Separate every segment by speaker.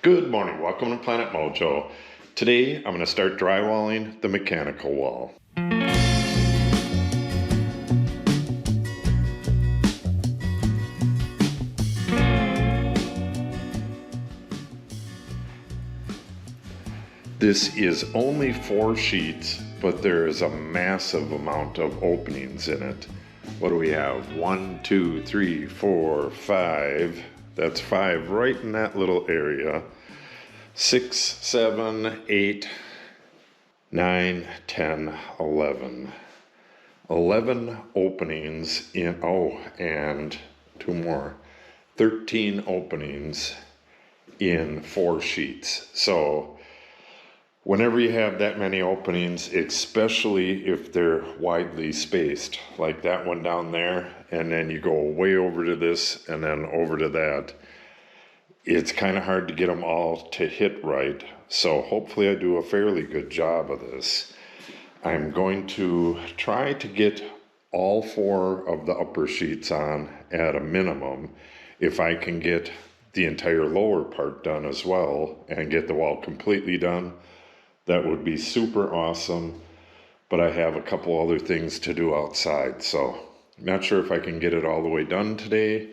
Speaker 1: Good morning, welcome to Planet Mojo. Today I'm going to start drywalling the mechanical wall. This is only 4 sheets, but there is a massive amount of openings in it. What do we have? 1, 2, 3, 4, 5. That's 5 right in that little area. 6, 7, 8, 9, 10, 11. 11 openings in, and 2 more. 13 openings in 4 sheets. So whenever you have that many openings, especially if they're widely spaced, like that one down there, and then you go way over to this and then over to that, it's kind of hard to get them all to hit right. So hopefully I do a fairly good job of this. I'm going to try to get all 4 of the upper sheets on at a minimum. If I can get the entire lower part done as well and get the wall completely done, that would be super awesome. But I have a couple other things to do outside, so I'm not sure if I can get it all the way done today,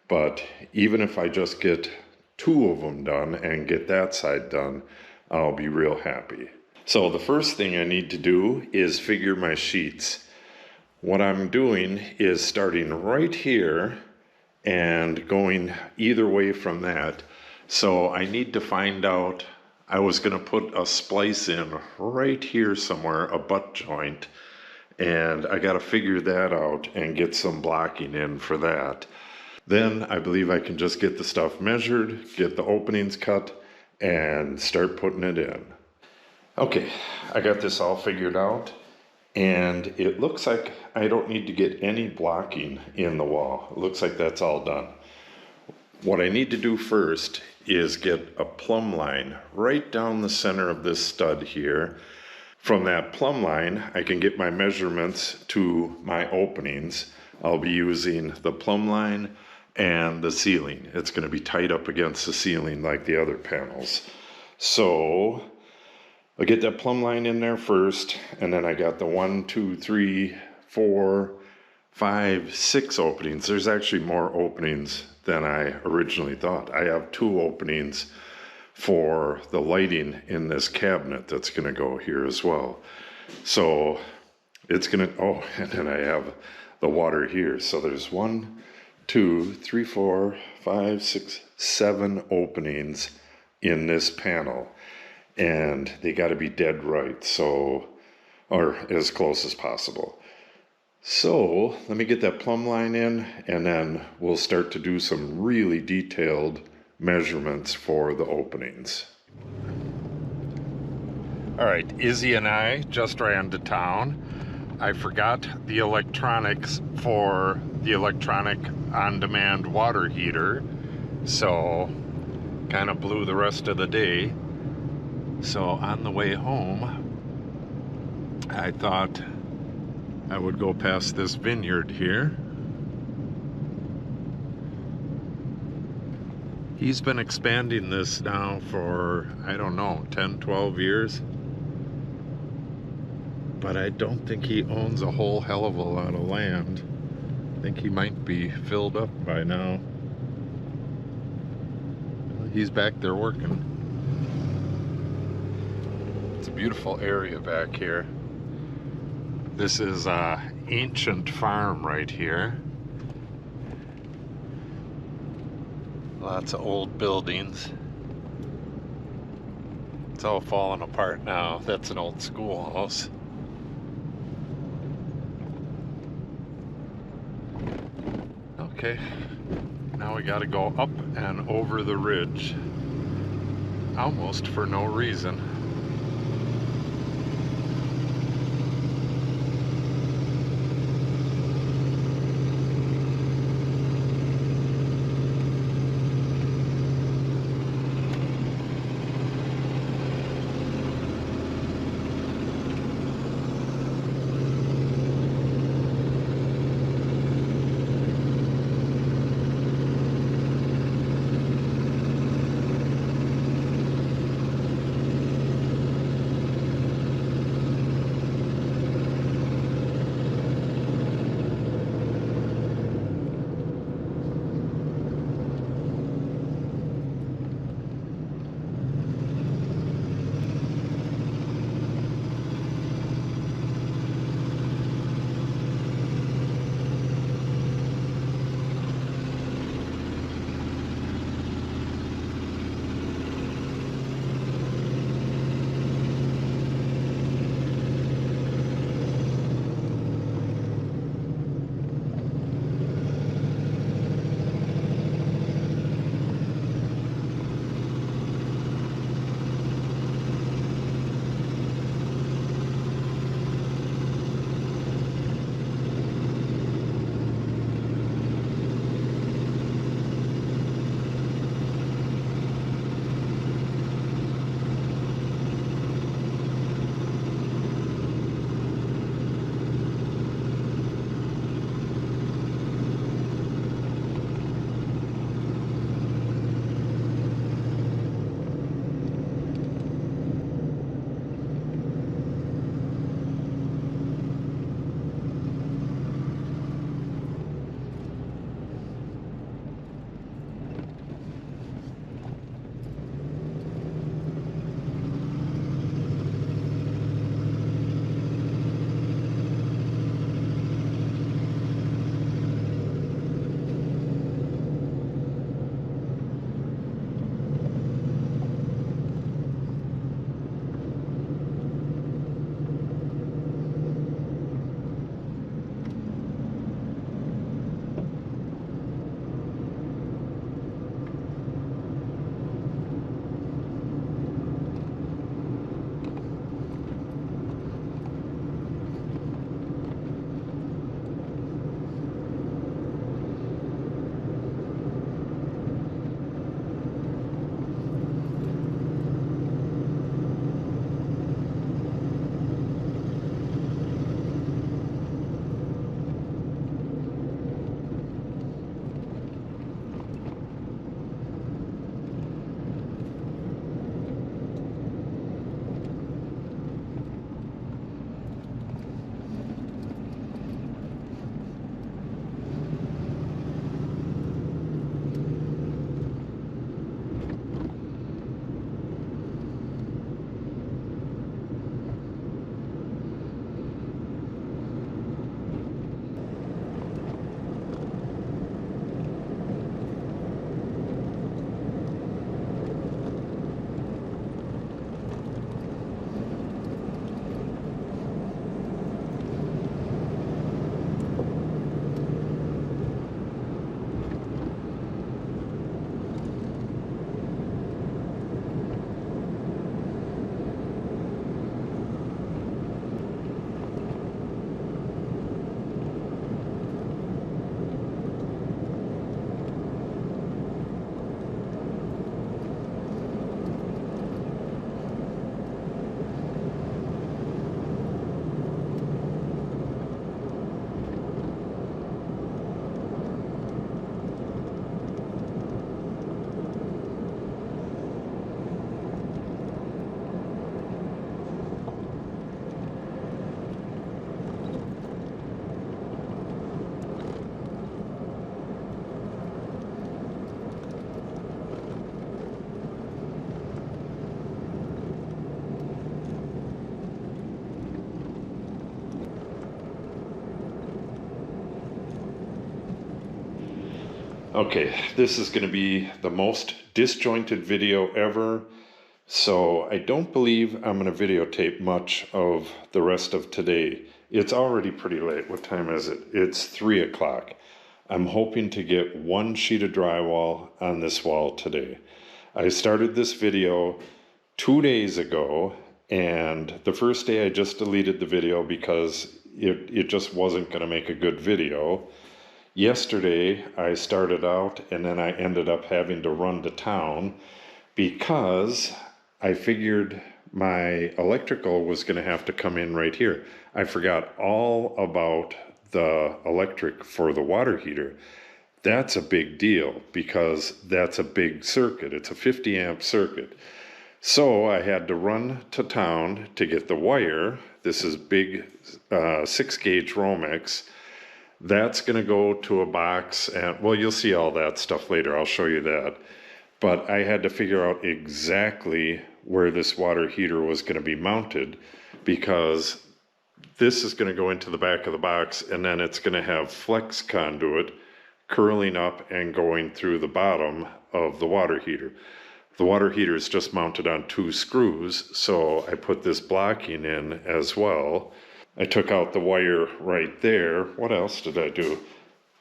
Speaker 1: but even if I just get 2 of them done and get that side done, I'll be real happy. So the first thing I need to do is figure my sheets. What I'm doing is starting right here and going either way from that. So I need to find out, I was going to put a splice in right here somewhere, a butt joint, and I got to figure that out and get some blocking in for that. Then I believe I can just get the stuff measured, get the openings cut, and start putting it in. Okay, I got this all figured out, and it looks like I don't need to get any blocking in the wall. It looks like that's all done. What I need to do first is get a plumb line right down the center of this stud here. From that plumb line, I can get my measurements to my openings. I'll be using the plumb line and the ceiling. It's going to be tied up against the ceiling like the other panels. So I'll get that plumb line in there first, and then I got the 1, 2, 3, 4, 5, 6 openings. There's actually more openings than I originally thought. I have 2 openings for the lighting in this cabinet that's going to go here as well. So it's going to, and then I have the water here. So there's 1, 2, 3, 4, 5, 6, 7 openings in this panel, and they got to be dead right, so, or as close as possible. So let me get that plumb line in, and then we'll start to do some really detailed measurements for the openings. All right, Izzy and I just ran to town. I forgot the electronics for the electronic on-demand water heater, so kind of blew the rest of the day. So on the way home, I thought I would go past this vineyard here. He's been expanding this now for, I don't know, 10, 12 years. But I don't think he owns a whole hell of a lot of land. I think he might be filled up by now. He's back there working. It's a beautiful area back here. This is an ancient farm right here. Lots of old buildings. It's all falling apart now. That's an old schoolhouse. Okay, now we gotta go up and over the ridge, almost for no reason. Okay, this is going to be the most disjointed video ever, so I don't believe I'm going to videotape much of the rest of today. It's already pretty late. What time is it? It's 3 o'clock. I'm hoping to get one sheet of drywall on this wall today. I started this video 2 days ago, and the first day I just deleted the video because it just wasn't going to make a good video. Yesterday I started out and then I ended up having to run to town because I figured my electrical was going to have to come in right here. I forgot all about the electric for the water heater. That's a big deal because that's a big circuit. It's a 50 amp circuit. So I had to run to town to get the wire. This is big 6 gauge Romex. That's going to go to a box, and well, you'll see all that stuff later. I'll show you that. But I had to figure out exactly where this water heater was going to be mounted, because this is going to go into the back of the box, and then it's going to have flex conduit curling up and going through the bottom of the water heater. The water heater is just mounted on 2 screws, so I put this blocking in as well. I took out the wire right there. What else did I do?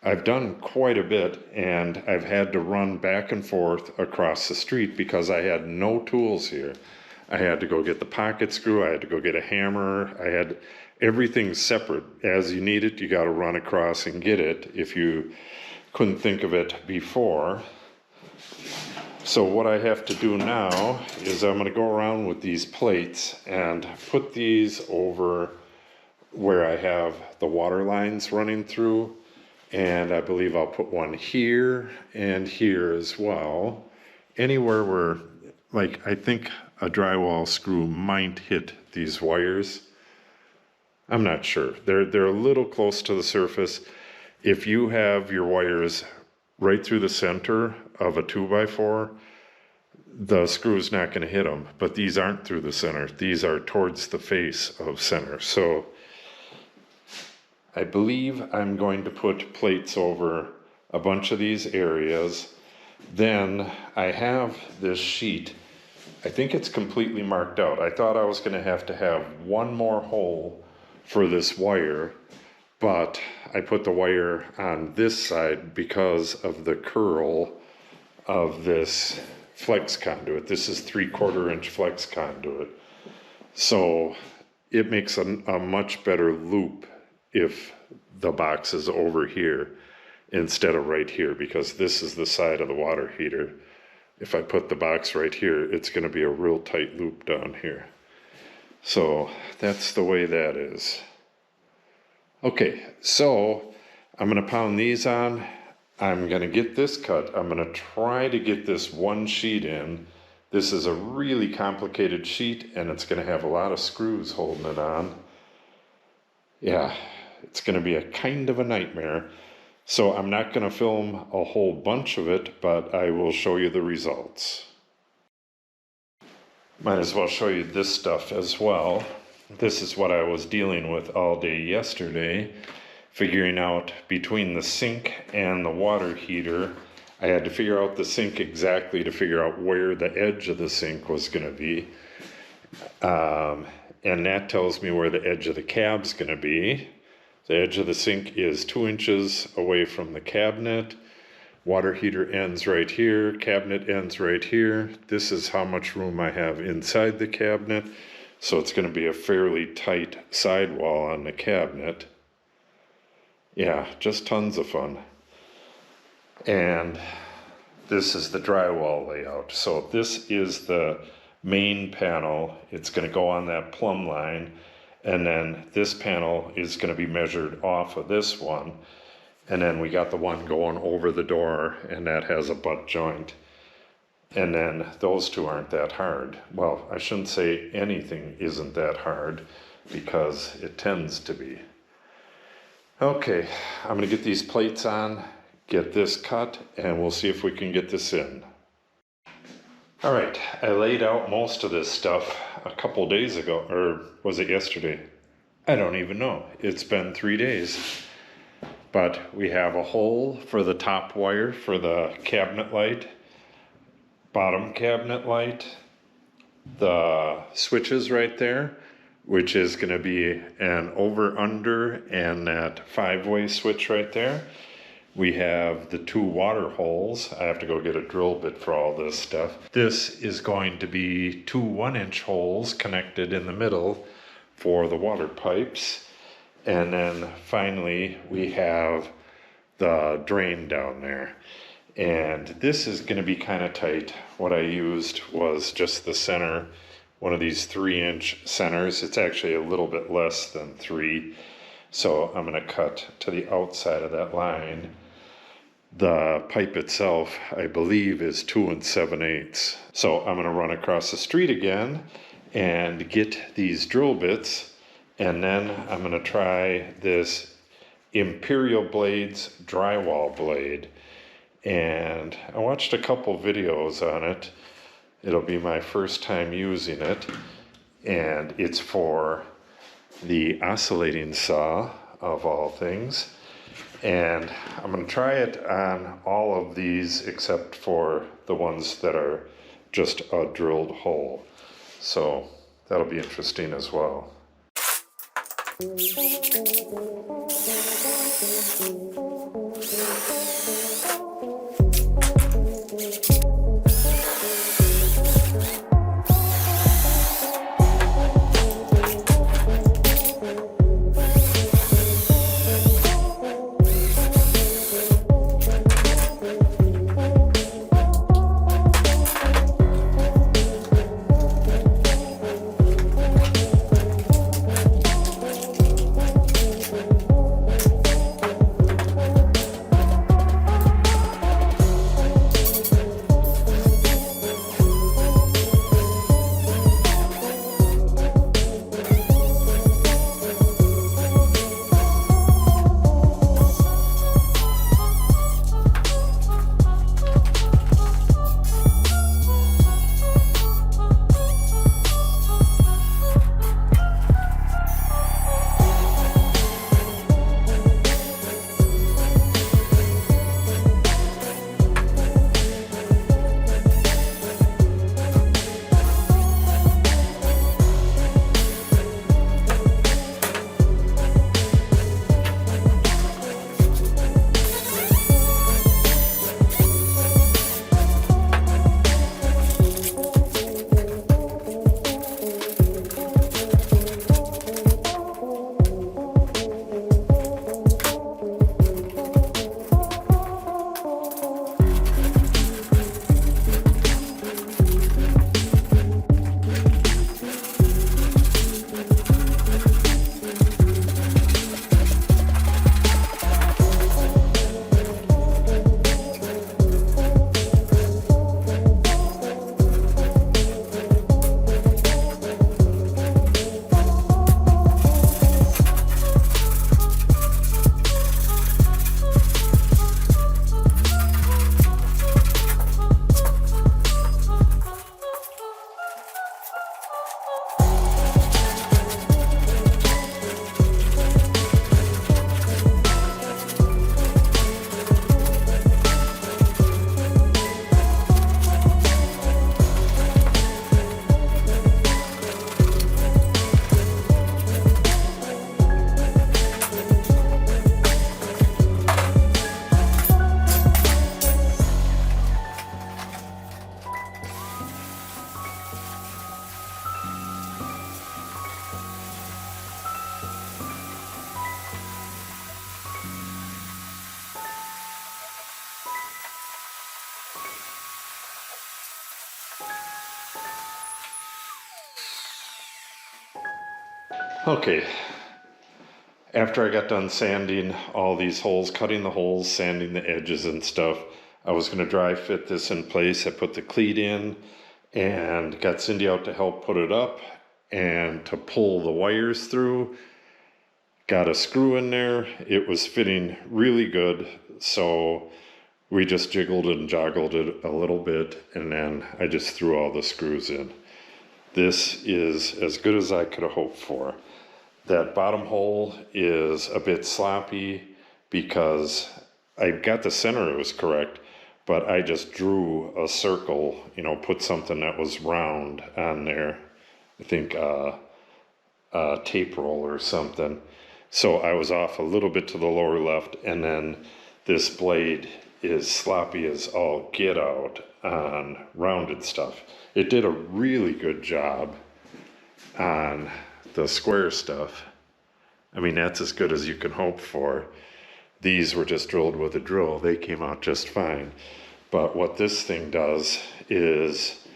Speaker 1: I've done quite a bit, and I've had to run back and forth across the street because I had no tools here. I had to go get the pocket screw. I had to go get a hammer. I had everything separate. As you need it, you got to run across and get it if you couldn't think of it before. So what I have to do now is I'm going to go around with these plates and put these over where I have the water lines running through, and I believe I'll put one here and here as well. Anywhere where, like, I think a drywall screw might hit these wires. I'm not sure. They're a little close to the surface. If you have your wires right through the center of a 2x4, the screw's not going to hit them, but these aren't through the center. These are towards the face of center. So I believe I'm going to put plates over a bunch of these areas. Then I have this sheet. I think it's completely marked out. I thought I was going to have one more hole for this wire, but I put the wire on this side because of the curl of this flex conduit. This is 3/4 inch flex conduit. So it makes a much better loop if the box is over here instead of right here, because this is the side of the water heater. If I put the box right here, it's going to be a real tight loop down here. So that's the way that is. Okay, so I'm going to pound these on. I'm going to get this cut. I'm going to try to get this one sheet in. This is a really complicated sheet, and it's going to have a lot of screws holding it on. Yeah, it's going to be a kind of a nightmare. So I'm not going to film a whole bunch of it, but I will show you the results. Might as well show you this stuff as well. This is what I was dealing with all day yesterday, figuring out between the sink and the water heater. I had to figure out the sink exactly to figure out where the edge of the sink was going to be. And that tells me where the edge of the cab's going to be. The edge of the sink is 2 inches away from the cabinet. Water heater ends right here. Cabinet ends right here. This is how much room I have inside the cabinet. So it's going to be a fairly tight sidewall on the cabinet. Yeah, just tons of fun. And this is the drywall layout. So this is the main panel. It's going to go on that plumb line. And then this panel is going to be measured off of this one. And then we got the one going over the door, and that has a butt joint. And then those two aren't that hard. Well, I shouldn't say anything isn't that hard, because it tends to be. Okay, I'm going to get these plates on, get this cut, and we'll see if we can get this in. All right, I laid out most of this stuff a couple days ago, or was it yesterday? I don't even know. It's been 3 days. But we have a hole for the top wire for the cabinet light, bottom cabinet light, the switches right there, which is going to be an over under and that 5-way switch right there. We have the 2 water holes. I have to go get a drill bit for all this stuff. This is going to be 2 1-inch holes connected in the middle for the water pipes. And then finally we have the drain down there. And this is going to be kind of tight. What I used was just the center, one of these 3-inch centers. It's actually a little bit less than 3. So I'm going to cut to the outside of that line. The pipe itself, I believe, is 2 7/8. So I'm going to run across the street again and get these drill bits. And then I'm going to try this Imperial Blades drywall blade. And I watched a couple videos on it. It'll be my first time using it. And it's for the oscillating saw, of all things. And I'm going to try it on all of these except for the ones that are just a drilled hole. So that'll be interesting as well. Okay, after I got done sanding all these holes, cutting the holes, sanding the edges and stuff, I was going to dry fit this in place. I put the cleat in and got Cindy out to help put it up and to pull the wires through. Got a screw in there. It was fitting really good, so we just jiggled and joggled it a little bit, and then I just threw all the screws in. This is as good as I could have hoped for. That bottom hole is a bit sloppy. because I got the center, it was correct, but I just drew a circle, you know, put something that was round on there. I think a tape roll or something. So I was off a little bit to the lower left, and then this blade is sloppy as all get out on rounded stuff. It did a really good job on the square stuff. I mean, that's as good as you can hope for. These were just drilled with a drill. They came out just fine. But what this thing does is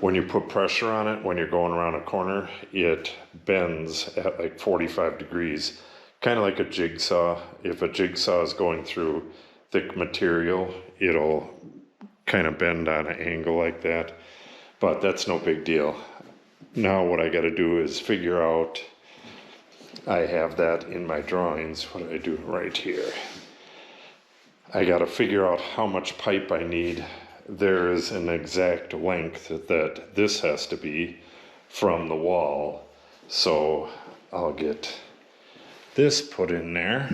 Speaker 1: when you put pressure on it, when you're going around a corner, it bends at like 45 degrees, kind of like a jigsaw. If a jigsaw is going through thick material, it'll kind of bend on an angle like that. But that's no big deal. Now what I got to do is figure out, I have that in my drawings. What do I do right here? I got to figure out how much pipe I need. There is an exact length that this has to be from the wall. So I'll get this put in there,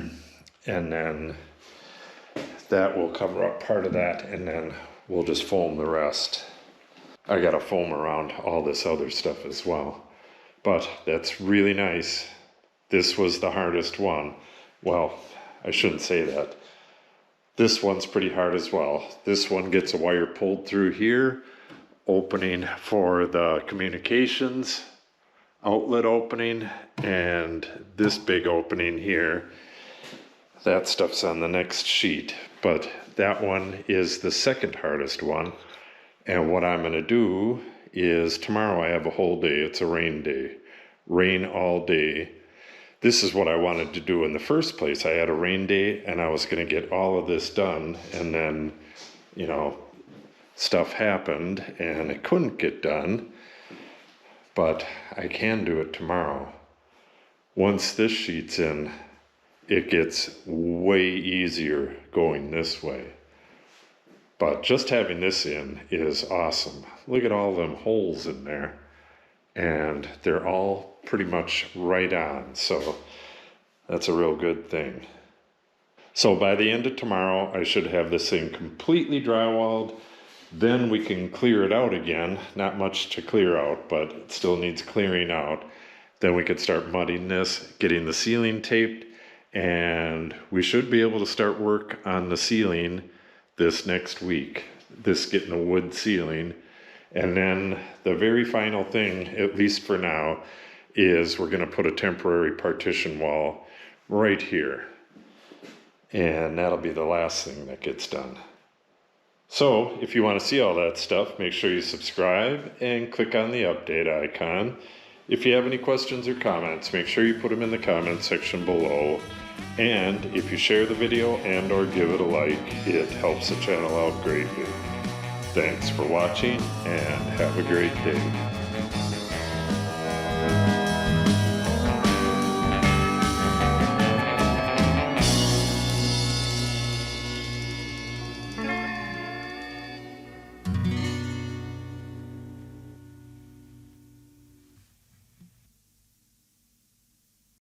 Speaker 1: and then that will cover up part of that, and then we'll just foam the rest. I got to foam around all this other stuff as well. But that's really nice. This was the hardest one. Well, I shouldn't say that. This one's pretty hard as well. This one gets a wire pulled through here, opening for the communications, outlet opening, and this big opening here. That stuff's on the next sheet, but that one is the second hardest one. And what I'm gonna do is tomorrow I have a whole day. It's a rain day, rain all day. This is what I wanted to do in the first place. I had a rain day and I was going to get all of this done, and then, you know, stuff happened and it couldn't get done, but I can do it tomorrow. Once this sheet's in, it gets way easier going this way. But just having this in is awesome. Look at all them holes in there, and they're all pretty much right on, so that's a real good thing. So by the end of tomorrow, I should have this thing completely drywalled. Then we can clear it out again. Not much to clear out, but it still needs clearing out. Then we could start mudding this, getting the ceiling taped, and we should be able to start work on the ceiling this next week. This getting a wood ceiling. And then the very final thing, at least for now, is we're going to put a temporary partition wall right here. And that'll be the last thing that gets done. So if you want to see all that stuff, make sure you subscribe and click on the update icon. If you have any questions or comments, make sure you put them in the comment section below. And if you share the video and or give it a like, it helps the channel out greatly. Thanks for watching and have a great day.